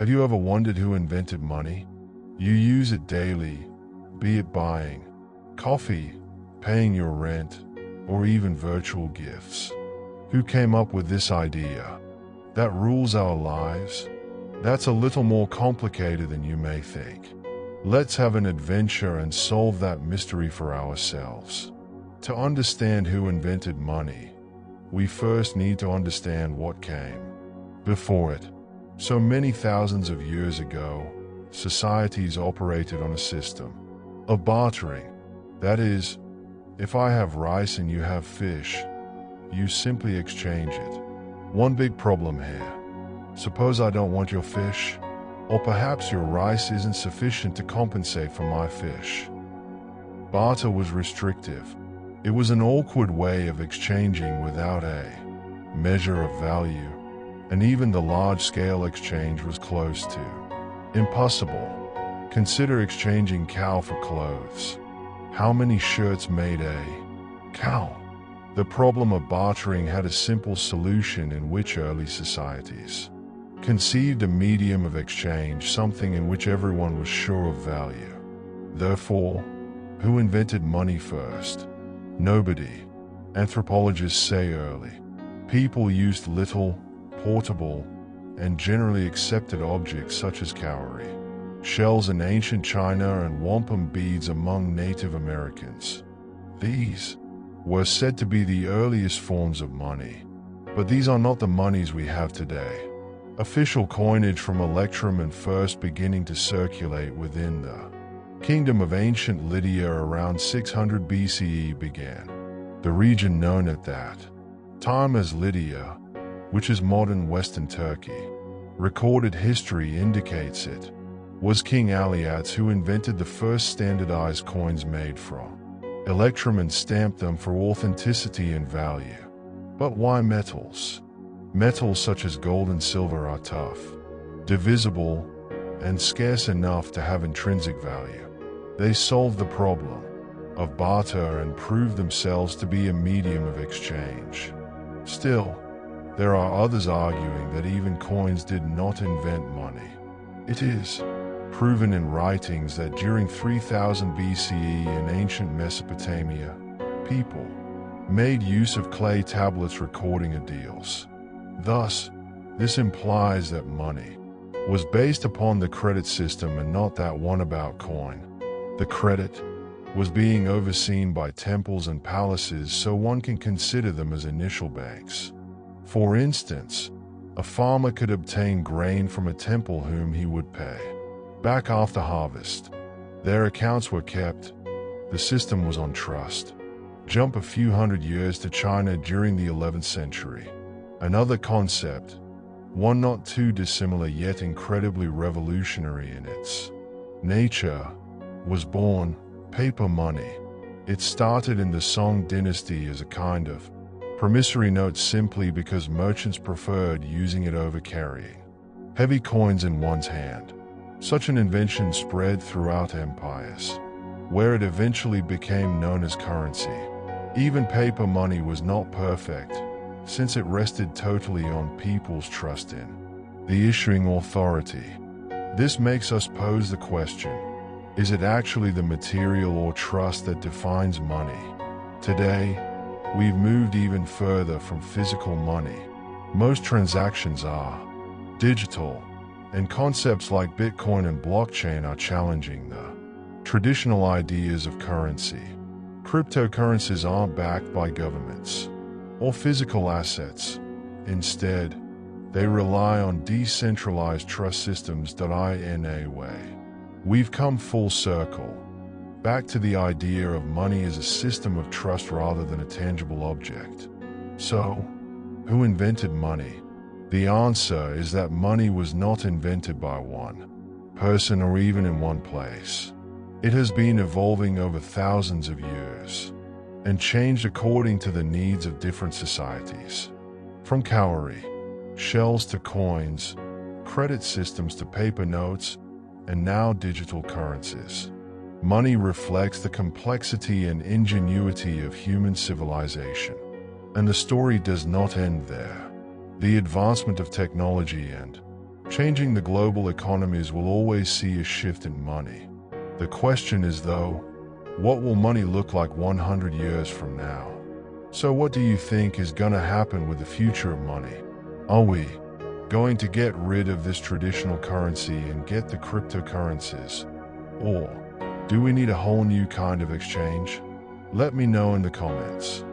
Have you ever wondered who invented money? You use it daily, be it buying coffee, paying your rent, or even virtual gifts. Who came up with this idea that rules our lives? That's a little more complicated than you may think. Let's have an adventure and solve that mystery for ourselves. To understand who invented money, we first need to understand what came before it. So many thousands of years ago, societies operated on a system of bartering. That is, if I have rice and you have fish, you simply exchange it. One big problem here. Suppose I don't want your fish, or perhaps your rice isn't sufficient to compensate for my fish. Barter was restrictive. It was an awkward way of exchanging without a measure of value, and even the large-scale exchange was close to impossible. Consider exchanging cow for clothes. How many shirts made a cow? The problem of bartering had a simple solution in which early societies conceived a medium of exchange, something in which everyone was sure of value. Therefore, who invented money first? Nobody. Anthropologists say early people used little, portable, and generally accepted objects such as cowrie, shells in ancient China, and wampum beads among Native Americans. These were said to be the earliest forms of money, but these are not the monies we have today. Official coinage from Electrum and first beginning to circulate within the kingdom of ancient Lydia around 600 BCE began. The region known at that time as Lydia, which is modern Western Turkey, recorded history indicates it was King Aliats who invented the first standardized coins made from Electrum and stamped them for authenticity and value. But why metals? Metals such as gold and silver are tough, divisible, and scarce enough to have intrinsic value. They solved the problem of barter and proved themselves to be a medium of exchange. Still, there are others arguing that even coins did not invent money. It is proven in writings that during 3000 BCE in ancient Mesopotamia, people made use of clay tablets recording deals. Thus, this implies that money was based upon the credit system and not that one about coin. The credit was being overseen by temples and palaces, so one can consider them as initial banks. For instance, a farmer could obtain grain from a temple whom he would pay back after harvest. Their accounts were kept. The system was on trust. Jump a few hundred years to China during the 11th century. Another concept, one not too dissimilar yet incredibly revolutionary in its nature, was born: paper money. It started in the Song dynasty as a kind of promissory note simply because merchants preferred using it over carrying heavy coins in one's hand. Such an invention spread throughout empires, where it eventually became known as currency. Even paper money was not perfect, since it rested totally on people's trust in the issuing authority. This makes us pose the question, is it actually the material or trust that defines money? Today, we've moved even further from physical money. Most transactions are digital, and concepts like Bitcoin and blockchain are challenging the traditional ideas of currency. Cryptocurrencies aren't backed by governments or physical assets. Instead, they rely on decentralized trust systems. In a way, we've come full circle, back to the idea of money as a system of trust rather than a tangible object. So, who invented money? The answer is that money was not invented by one person or even in one place. It has been evolving over thousands of years and changed according to the needs of different societies. From cowrie, shells to coins, credit systems to paper notes, and now digital currencies. Money reflects the complexity and ingenuity of human civilization. And the story does not end there. The advancement of technology and Changing the global economies will always see a shift in money. The question is, though, what will money look like 100 years from now? So what do you think is gonna happen with the future of money? Are we going to get rid of this traditional currency and get the cryptocurrencies? Or do we need a whole new kind of exchange? Let me know in the comments.